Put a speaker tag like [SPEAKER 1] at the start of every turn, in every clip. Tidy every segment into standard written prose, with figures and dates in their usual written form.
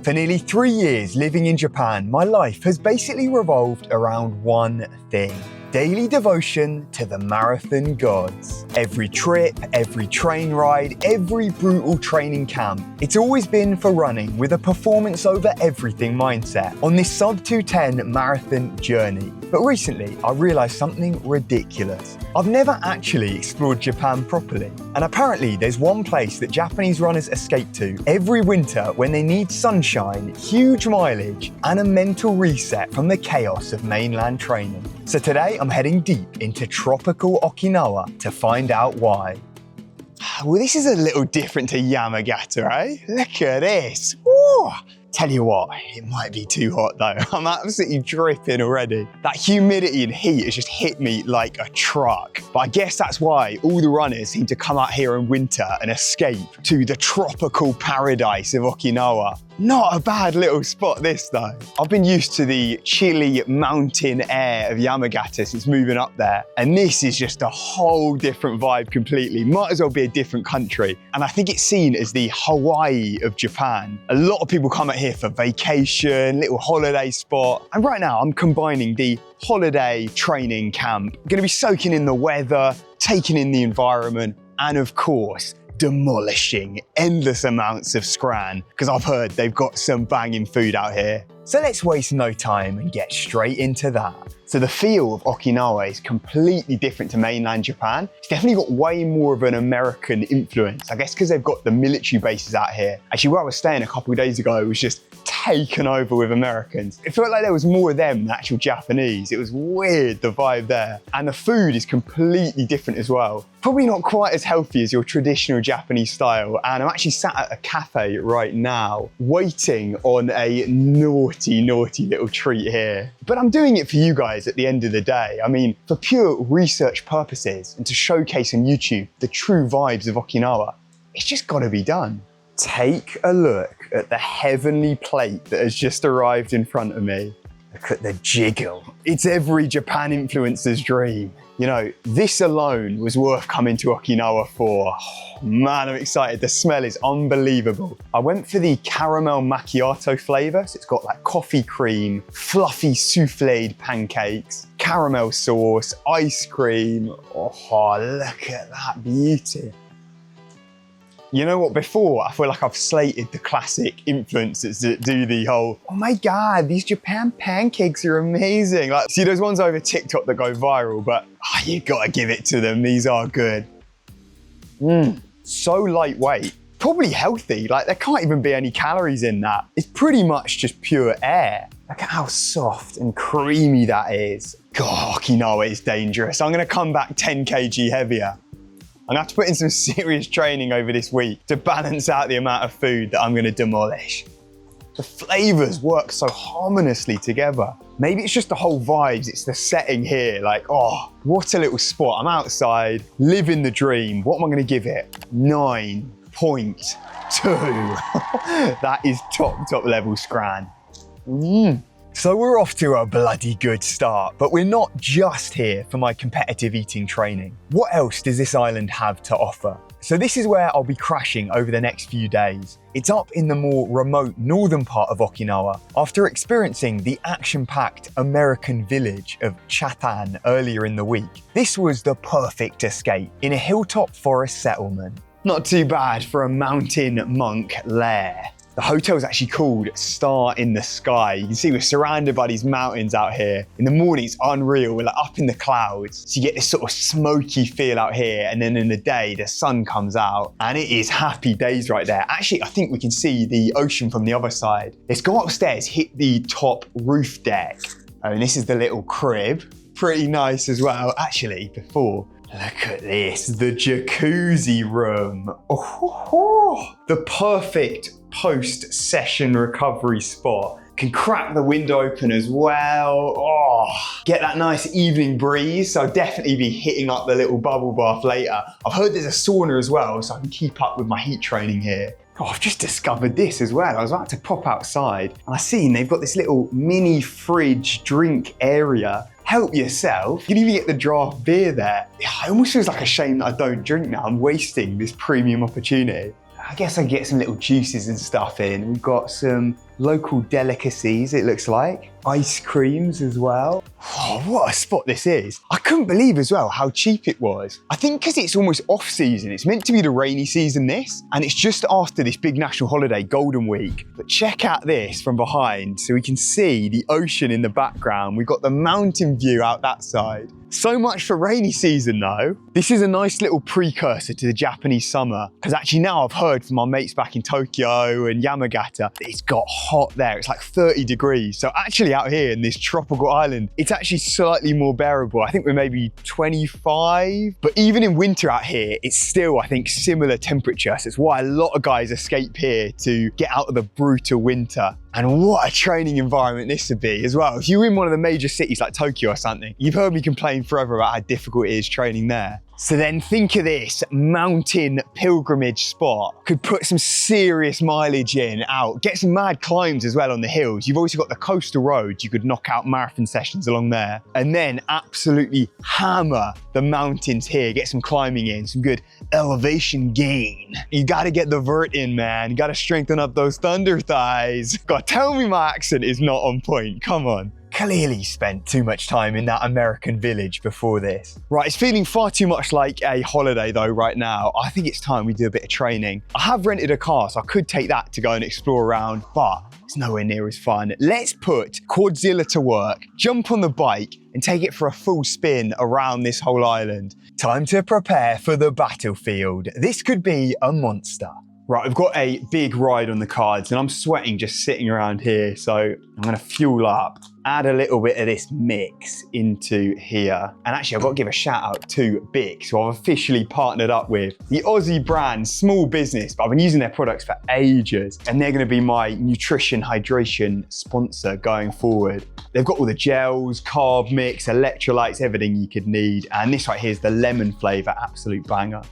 [SPEAKER 1] For nearly 3 years living in Japan, my life has basically revolved around one thing: daily devotion to the marathon gods. Every trip, every train ride, every brutal training camp, it's always been for running with a performance over everything mindset on this sub 210 marathon journey. But recently, I realised something ridiculous. I've never actually explored Japan properly, and apparently there's one place that Japanese runners escape to every winter when they need sunshine, huge mileage, and a mental reset from the chaos of mainland training. So today I'm heading deep into tropical Okinawa to find out why. Well, this is a little different to Yamagata, eh? Look at this. Woo! Tell you what, it might be too hot though. I'm absolutely dripping already. That humidity and heat has just hit me like a truck. But I guess that's why all the runners seem to come out here in winter and escape to the tropical paradise of Okinawa. Not a bad little spot this though. I've been used to the chilly mountain air of Yamagata since moving up there, and this is just a whole different vibe completely. Might as well be a different country. And I think it's seen as the Hawaii of Japan. A lot of people come out here for vacation, little holiday spot. And right now I'm combining the holiday training camp. I'm gonna be soaking in the weather, taking in the environment, and of course, demolishing endless amounts of scran, because I've heard they've got some banging food out here. So let's waste no time and get straight into that. So the feel of Okinawa is completely different to mainland Japan. It's definitely got way more of an American influence, I guess because they've got the military bases out here. Actually, where I was staying a couple of days ago, it was just taken over with Americans. It felt like there was more of them than actual Japanese. It was weird, the vibe there. And the food is completely different as well. Probably not quite as healthy as your traditional Japanese style. And I'm actually sat at a cafe right now, waiting on a naughty little treat here. But I'm doing it for you guys at the end of the day. I mean, for pure research purposes and to showcase on YouTube the true vibes of Okinawa, it's just gotta be done. Take a look at the heavenly plate that has just arrived in front of me. Look at the jiggle. It's every Japan influencer's dream. You know, this alone was worth coming to Okinawa for. Oh, man, I'm excited. The smell is unbelievable. I went for the caramel macchiato flavor. So it's got like coffee cream, fluffy souffled pancakes, caramel sauce, ice cream. Oh, look at that beauty. You know what, before, I feel like I've slated the classic influencers that do the whole, oh my God, these Japan pancakes are amazing. Like, see those ones over TikTok that go viral, but you gotta give it to them. These are good. So lightweight, probably healthy. Like there can't even be any calories in that. It's pretty much just pure air. Look at how soft and creamy that is. God, Okinawa is dangerous. I'm gonna come back 10 kg heavier. I'm gonna have to put in some serious training over this week to balance out the amount of food that I'm gonna demolish. The flavors work so harmoniously together. Maybe it's just the whole vibes, it's the setting here. Like, oh, what a little spot. I'm outside, living the dream. What am I gonna give it? 9.2. That is top level scran. So we're off to a bloody good start, but we're not just here for my competitive eating training. What else does this island have to offer? So this is where I'll be crashing over the next few days. It's up in the more remote northern part of Okinawa after experiencing the action-packed American village of Chatan earlier in the week. This was the perfect escape in a hilltop forest settlement. Not too bad for a mountain monk lair. The hotel is actually called Star in the Sky. You can see we're surrounded by these mountains out here. In the morning, it's unreal. We're like up in the clouds. So you get this sort of smoky feel out here. And then in the day, the sun comes out and it is happy days right there. Actually, I think we can see the ocean from the other side. Let's go upstairs, hit the top roof deck. Oh, and this is the little crib. Pretty nice as well. Actually, before, look at this, the jacuzzi room. Oh, the perfect post-session recovery spot. Can crack the window open as well. Oh, get that nice evening breeze. So I'll definitely be hitting up the little bubble bath later. I've heard there's a sauna as well, so I can keep up with my heat training here. Oh, I've just discovered this as well. I was about to pop outside and I seen they've got this little mini fridge drink area. Help yourself. You can even get the draft beer there. It almost feels like a shame that I don't drink now. I'm wasting this premium opportunity. I guess I get some little juices and stuff in. We've got some local delicacies, it looks like. Ice creams as well. Oh, what a spot this is. I couldn't believe as well how cheap it was. I think because it's almost off season, it's meant to be the rainy season this, and it's just after this big national holiday, Golden Week. But check out this from behind so we can see the ocean in the background. We've got the mountain view out that side. So much for rainy season though. This is a nice little precursor to the Japanese summer, because actually now I've heard from my mates back in Tokyo and Yamagata that it's got hot there. It's like 30 degrees. So actually out here in this tropical island, it's actually slightly more bearable. I think we're maybe 25, but even in winter out here, it's still, I think, similar temperature. So it's why a lot of guys escape here to get out of the brutal winter. And what a training environment this would be as well. If you're in one of the major cities like Tokyo or something, you've heard me complain forever about how difficult it is training there. So then think of this mountain pilgrimage spot. Could put some serious mileage in out, get some mad climbs as well on the hills. You've also got the coastal roads. You could knock out marathon sessions along there and then absolutely hammer the mountains here. Get some climbing in, some good elevation gain. You gotta get the vert in, man. You gotta strengthen up those thunder thighs. God, tell me my accent is not on point. Come on. Clearly spent too much time in that American village before this. Right, it's feeling far too much like a holiday though right now. I think it's time we do a bit of training. I have rented a car, so I could take that to go and explore around, but it's nowhere near as fun. Let's put Quadzilla to work, jump on the bike and take it for a full spin around this whole island. Time to prepare for the battlefield. This could be a monster. Right, I've got a big ride on the cards and I'm sweating just sitting around here. So I'm gonna fuel up, add a little bit of this mix into here. And actually I've got to give a shout out to Bic, who I've officially partnered up with. The Aussie brand, small business, but I've been using their products for ages. And they're gonna be my nutrition hydration sponsor going forward. They've got all the gels, carb mix, electrolytes, everything you could need. And this right here is the lemon flavor, absolute banger.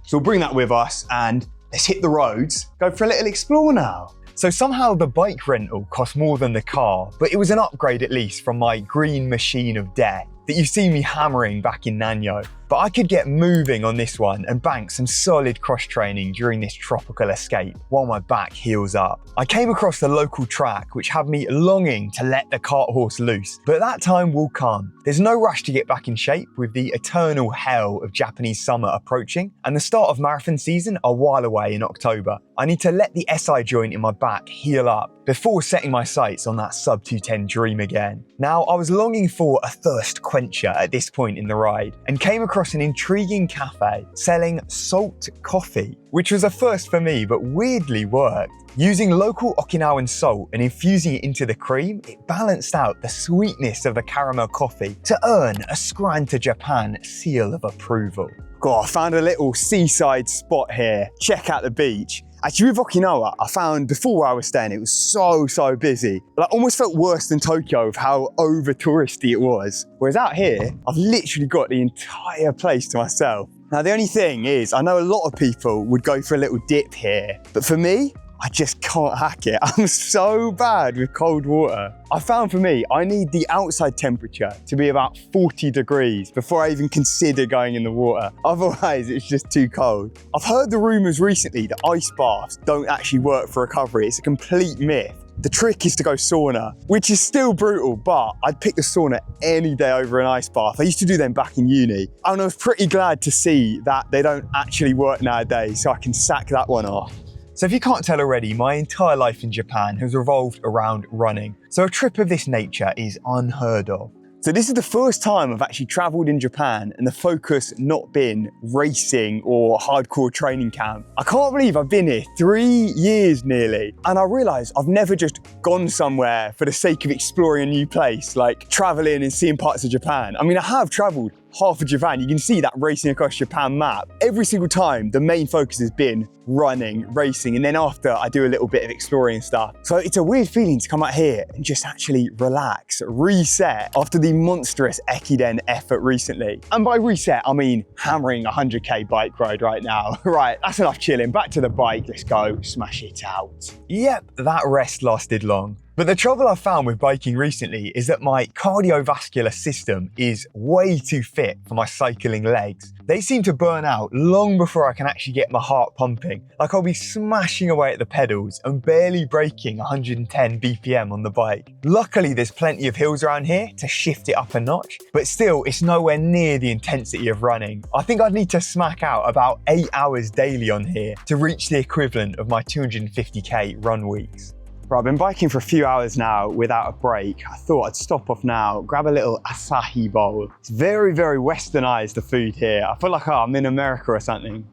[SPEAKER 1] So we'll bring that with us and let's hit the roads, go for a little explore now. So somehow the bike rental cost more than the car, but it was an upgrade at least from my green machine of death that you've seen me hammering back in Nanyo. But I could get moving on this one and bank some solid cross training during this tropical escape while my back heals up. I came across the local track which had me longing to let the cart horse loose, but that time will come. There's no rush to get back in shape with the eternal hell of Japanese summer approaching and the start of marathon season a while away in October. I need to let the SI joint in my back heal up before setting my sights on that sub 210 dream again. Now, I was longing for a thirst quencher at this point in the ride and came across an intriguing cafe selling salt coffee, which was a first for me, but weirdly worked. Using local Okinawan salt and infusing it into the cream, it balanced out the sweetness of the caramel coffee to earn a Scran to Japan seal of approval. God, I found a little seaside spot here. Check out the beach. Actually, with Okinawa, I found before where I was staying, it was so busy. But I almost felt worse than Tokyo with how over touristy it was. Whereas out here, I've literally got the entire place to myself. Now, the only thing is, I know a lot of people would go for a little dip here, but for me, I just can't hack it. I'm so bad with cold water. I found for me, I need the outside temperature to be about 40 degrees before I even consider going in the water. Otherwise, it's just too cold. I've heard the rumors recently that ice baths don't actually work for recovery. It's a complete myth. The trick is to go sauna, which is still brutal, but I'd pick the sauna any day over an ice bath. I used to do them back in uni. And I was pretty glad to see that they don't actually work nowadays, so I can sack that one off. So if you can't tell already, my entire life in Japan has revolved around running. So a trip of this nature is unheard of. So this is the first time I've actually traveled in Japan and the focus not been racing or hardcore training camp. I can't believe I've been here 3 years nearly. And I realized I've never just gone somewhere for the sake of exploring a new place, like traveling and seeing parts of Japan. I mean, I have traveled half of Japan. You can see that racing across Japan map. Every single time, the main focus has been running, racing, and then after I do a little bit of exploring and stuff. So it's a weird feeling to come out here and just actually relax, reset after the monstrous Ekiden effort recently. And by reset, I mean hammering a 100k bike ride right now. Right, that's enough chilling. Back to the bike, let's go smash it out. Yep, that rest lasted long. But the trouble I've found with biking recently is that my cardiovascular system is way too fit for my cycling legs. They seem to burn out long before I can actually get my heart pumping. Like I'll be smashing away at the pedals and barely braking 110 BPM on the bike. Luckily, there's plenty of hills around here to shift it up a notch, but still, it's nowhere near the intensity of running. I think I'd need to smack out about 8 hours daily on here to reach the equivalent of my 250k run weeks. Right, I've been biking for a few hours now without a break. I thought I'd stop off now, grab a little acai bowl. It's very, very westernized, the food here. I feel like I'm in America or something.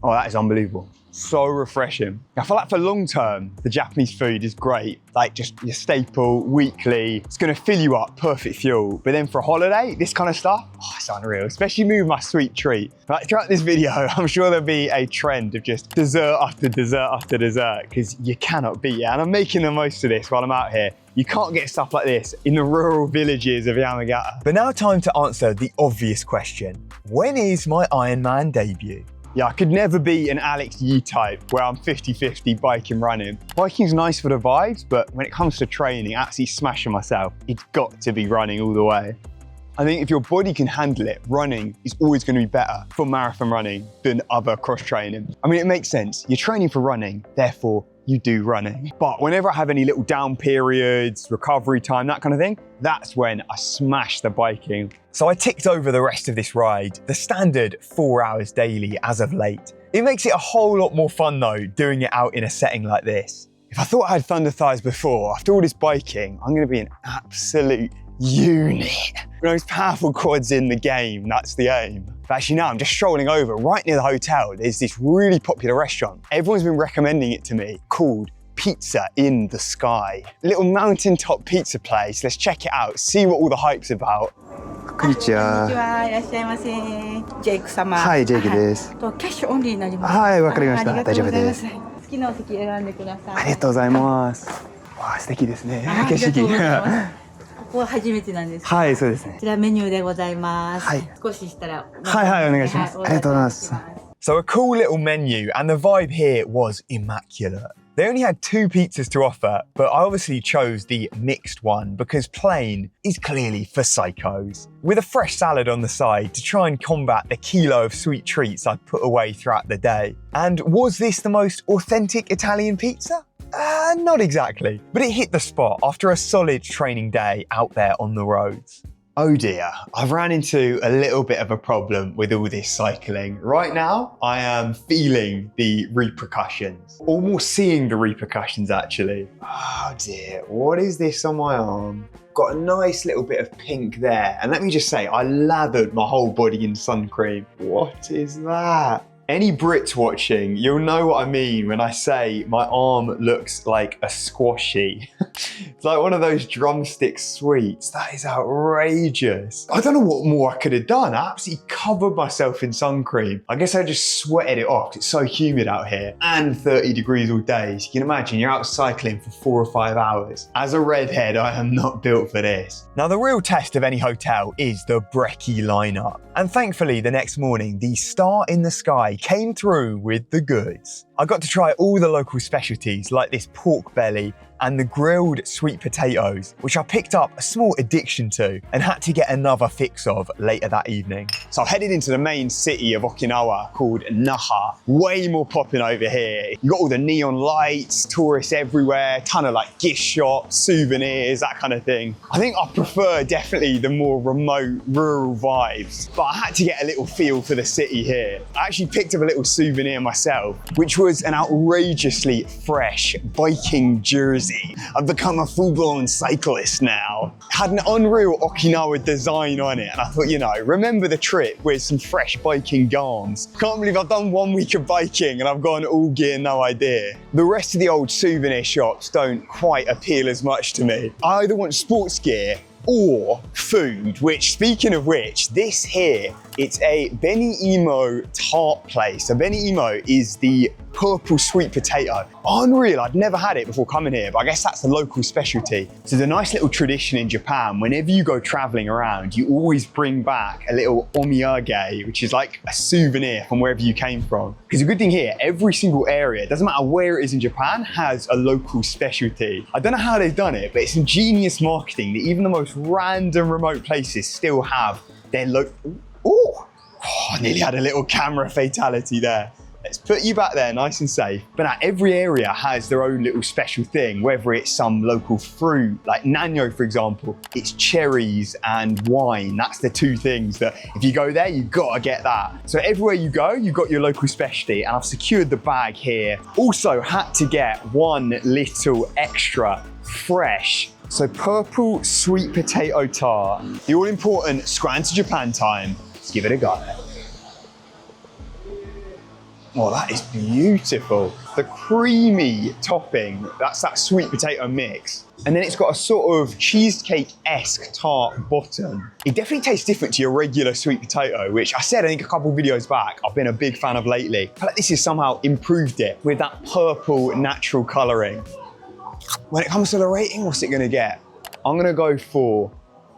[SPEAKER 1] Oh, that is unbelievable. So refreshing. I feel like for long term, the Japanese food is great. Like just your staple, weekly. It's gonna fill you up, perfect fuel. But then for a holiday, this kind of stuff, oh, it's unreal. Especially with my sweet treat. Like throughout this video, I'm sure there'll be a trend of just dessert after dessert after dessert, because you cannot beat it. And I'm making the most of this while I'm out here. You can't get stuff like this in the rural villages of Yamagata. But now time to answer the obvious question. When is my Ironman debut? Yeah, I could never be an Alex Yee type where I'm 50-50 bike and running. Biking's nice for the vibes, but when it comes to training, actually smashing myself, it's got to be running all the way. I think if your body can handle it, running is always going to be better for marathon running than other cross training. I mean, it makes sense. You're training for running, therefore you do running. But whenever I have any little down periods, recovery time, that kind of thing, that's when I smash the biking. So I ticked over the rest of this ride, the standard 4 hours daily as of late. It makes it a whole lot more fun though, doing it out in a setting like this. If I thought I had thunder thighs before, after all this biking, I'm gonna be an absolute unit. The most powerful quads in the game, that's the aim. But actually now I'm just strolling over right near the hotel. There's this really popular restaurant. Everyone's been recommending it to me, called Pizza in the Sky. A little mountaintop pizza place. Let's check it out, see what all the hype's about.
[SPEAKER 2] こんにちは。
[SPEAKER 3] こんにちは、いらっしゃいませ。ジェイク様。
[SPEAKER 2] はい、ジェイクです。
[SPEAKER 3] キャッシュオンリーになります。
[SPEAKER 2] はい、わかりました。
[SPEAKER 3] ありがとうございます。
[SPEAKER 2] 大丈夫
[SPEAKER 3] 好きなお席選んでください。
[SPEAKER 2] ありがとうございます。わあ、素敵ですね。景色。
[SPEAKER 3] ここは初めてなんです。
[SPEAKER 2] はい、そうですね。
[SPEAKER 3] こちらメニューでございます。
[SPEAKER 2] はい。
[SPEAKER 3] 少ししたら。
[SPEAKER 2] はいはい、お願いします。ありがとうございます。
[SPEAKER 1] So a cool little menu, and the vibe here was immaculate. They only had 2 pizzas to offer, but I obviously chose the mixed one because plain is clearly for psychos. With a fresh salad on the side to try and combat the kilo of sweet treats I'd put away throughout the day. And was this the most authentic Italian pizza? Not exactly, but it hit the spot after a solid training day out there on the roads. Oh dear, I've ran into a little bit of a problem with all this cycling. Right now, I am feeling the repercussions, almost seeing the repercussions actually. Oh dear, what is this on my arm? Got a nice little bit of pink there. And let me just say, I lathered my whole body in sun cream. What is that? Any Brits watching, you'll know what I mean when I say my arm looks like a squashy. It's like one of those drumstick sweets. That is outrageous. I don't know what more I could have done. I absolutely covered myself in sun cream. I guess I just sweated it off. It's so humid out here and 30 degrees all day. So you can imagine you're out cycling for 4 or 5 hours. As a redhead, I am not built for this. Now the real test of any hotel is the brekkie lineup. And thankfully the next morning, the star in the sky came through with the goods. I got to try all the local specialties like this pork belly and the grilled sweet potatoes, which I picked up a small addiction to and had to get another fix of later that evening. So I headed into the main city of Okinawa called Naha. Way more popping over here. You got all the neon lights, tourists everywhere, ton of like gift shops, souvenirs, that kind of thing. I think I prefer definitely the more remote, rural vibes, but I had to get a little feel for the city here. I actually picked up a little souvenir myself, which was an outrageously fresh biking jersey. I've become a full-blown cyclist now. Had an unreal Okinawa design on it, and I thought, you know, remember the trip with some fresh biking garms. Can't believe I've done 1 week of biking and I've gone all gear, no idea. The rest of the old souvenir shops don't quite appeal as much to me. I either want sports gear or food, which, speaking of which, this here, it's a Beni Imo tart place. So Beni Imo is the purple sweet potato. Unreal, I'd never had it before coming here, but I guess that's the local specialty. So the nice little tradition in Japan, whenever you go traveling around, you always bring back a little omiyage, which is like a souvenir from wherever you came from. Because the good thing here, every single area, doesn't matter where it is in Japan, has a local specialty. I don't know how they've done it, but it's ingenious marketing that even the most random remote places still have their local. Oh, I nearly had a little camera fatality there. Let's put you back there nice and safe. But now every area has their own little special thing, whether it's some local fruit, like Nanyo, for example, it's cherries and wine. That's the two things that if you go there, you've got to get that. So everywhere you go, you've got your local specialty, and I've secured the bag here. Also had to get one little extra fresh. So purple sweet potato tart, the all important Scran to Japan time. Let's give it a go. Oh, that is beautiful. The creamy topping, that's that sweet potato mix. And then it's got a sort of cheesecake-esque tart bottom. It definitely tastes different to your regular sweet potato, which I said, I think a couple of videos back, I've been a big fan of lately. I feel like this has somehow improved it with that purple natural coloring. When it comes to the rating, what's it gonna get? I'm gonna go for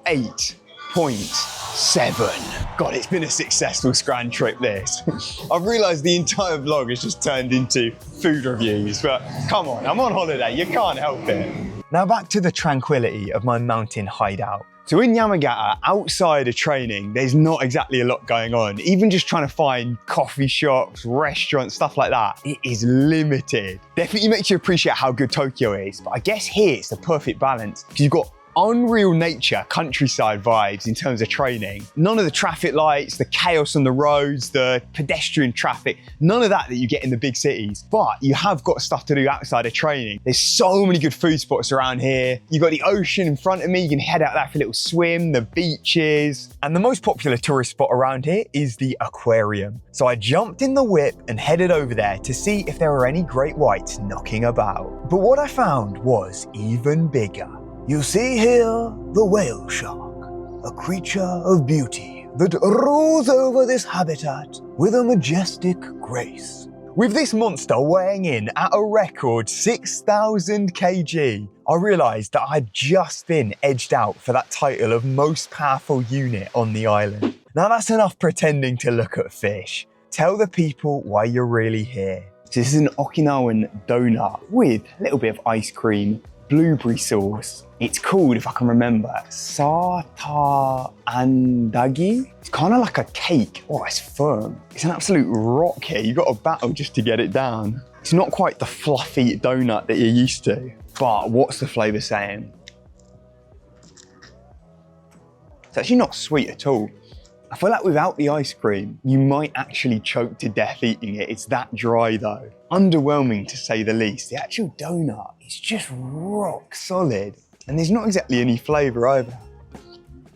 [SPEAKER 1] 8.7. God, it's been a successful Scran trip, this. I've realized the entire vlog has just turned into food reviews, but come on, I'm on holiday, you can't help it. Now back to the tranquility of my mountain hideout. So in Yamagata, outside of training, there's not exactly a lot going on. Even just trying to find coffee shops, restaurants, stuff like that, it is limited. Definitely makes you appreciate how good Tokyo is, but I guess here it's the perfect balance because you've got unreal nature, countryside vibes in terms of training. None of the traffic lights, the chaos on the roads, the pedestrian traffic, none of that you get in the big cities. But you have got stuff to do outside of training. There's so many good food spots around here. You've got the ocean in front of me. You can head out there for a little swim, the beaches. And the most popular tourist spot around here is the aquarium. So I jumped in the whip and headed over there to see if there were any great whites knocking about. But what I found was even bigger. You see here the whale shark, a creature of beauty that rules over this habitat with a majestic grace. With this monster weighing in at a record 6,000 kg, I realised that I'd just been edged out for that title of most powerful unit on the island. Now that's enough pretending to look at fish. Tell the people why you're really here. So this is an Okinawan donut with a little bit of ice cream, blueberry sauce. It's called, if I can remember, Sata Andagi. It's kind of like a cake. Oh, it's firm. It's an absolute rock here. You've got to battle just to get it down. It's not quite the fluffy donut that you're used to, but what's the flavour saying? It's actually not sweet at all. I feel like without the ice cream, you might actually choke to death eating it. It's that dry though. Underwhelming to say the least. The actual donut is just rock solid. And there's not exactly any flavour either.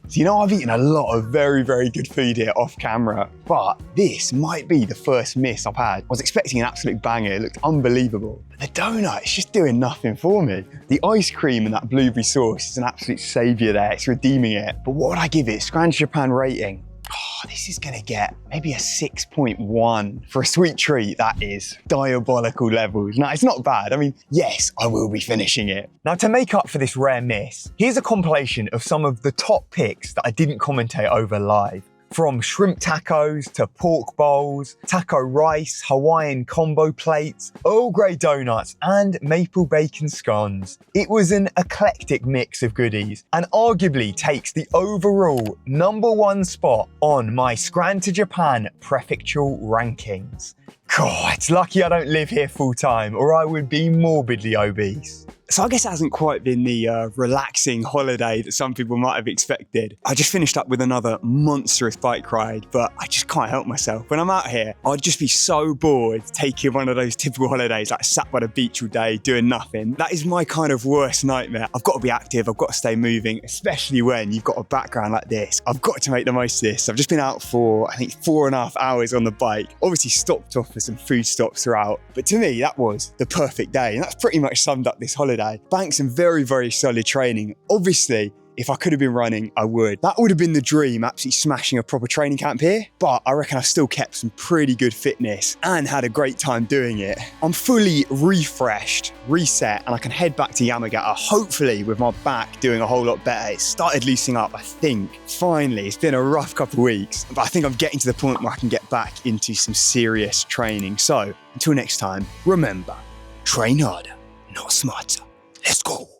[SPEAKER 1] So you know, I've eaten a lot of very, very good food here off camera, but this might be the first miss I've had. I was expecting an absolute banger, it looked unbelievable. But the donut, it's just doing nothing for me. The ice cream and that blueberry sauce is an absolute saviour there, it's redeeming it. But what would I give it? Scran Japan rating. Oh, this is gonna get maybe a 6.1. For a sweet treat, that is diabolical levels. Now, it's not bad. I mean, yes, I will be finishing it. Now, to make up for this rare miss, here's a compilation of some of the top picks that I didn't commentate over live. From shrimp tacos to pork bowls, taco rice, Hawaiian combo plates, Earl Grey donuts, and maple bacon scones. It was an eclectic mix of goodies and arguably takes the overall #1 spot on my Scran to Japan prefectural rankings. God, it's lucky I don't live here full time or I would be morbidly obese. So I guess it hasn't quite been the relaxing holiday that some people might have expected. I just finished up with another monstrous bike ride, but I just can't help myself. When I'm out here, I'd just be so bored taking one of those typical holidays, like sat by the beach all day, doing nothing. That is my kind of worst nightmare. I've got to be active, I've got to stay moving, especially when you've got a background like this. I've got to make the most of this. I've just been out for, I think, 4.5 hours on the bike. Obviously stopped off for some food stops throughout, but to me, that was the perfect day. And that's pretty much summed up this holiday. Banked some very, very solid training. Obviously, if I could have been running, I would. That would have been the dream, absolutely smashing a proper training camp here. But I reckon I've still kept some pretty good fitness and had a great time doing it. I'm fully refreshed, reset, and I can head back to Yamagata, hopefully with my back doing a whole lot better. It started loosening up, I think. Finally, it's been a rough couple of weeks, but I think I'm getting to the point where I can get back into some serious training. So until next time, remember, train harder, not smarter. Let's go.